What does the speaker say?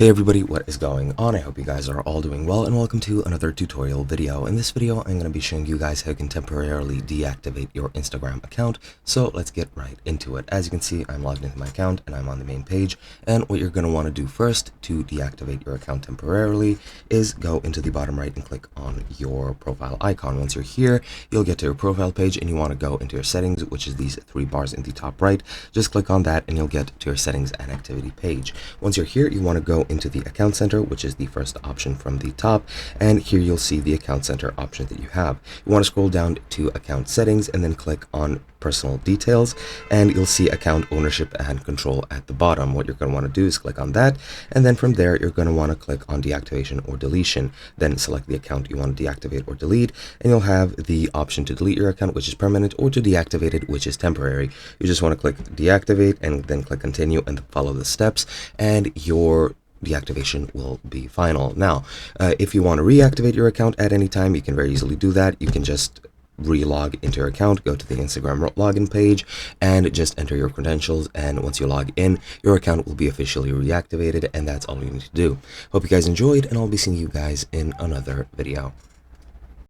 Hey everybody, what is going on? I hope you guys are all doing well, and welcome to another tutorial video. In this video, I'm going to be showing you guys how you can temporarily deactivate your Instagram account. So let's get right into it. As you can see, I'm logged into my account and I'm on the main page. And what you're going to want to do first to deactivate your account temporarily is go into the bottom right and click on your profile icon. Once you're here, you'll get to your profile page and you want to go into your settings, which is these three bars in the top right. Just click on that and you'll get to your settings and activity page. Once you're here, you want to go into the account center, which is the first option from the top, and here you'll see the account center option that you have. You want to scroll down to account settings and then click on personal details, and you'll see account ownership and control at the bottom. What you're going to want to do is click on that, and then from there you're going to want to click on deactivation or deletion. Then select the account you want to deactivate or delete, and you'll have the option to delete your account, which is permanent, or to deactivate it, which is temporary. You just want to click deactivate and then click continue and follow the steps, and your deactivation will be final. Now, if you want to reactivate your account at any time, you can very easily do that. You can just re-log into your account, go to the Instagram login page, and just enter your credentials. And once you log in, your account will be officially reactivated, and that's all you need to do. Hope you guys enjoyed, and I'll be seeing you guys in another video.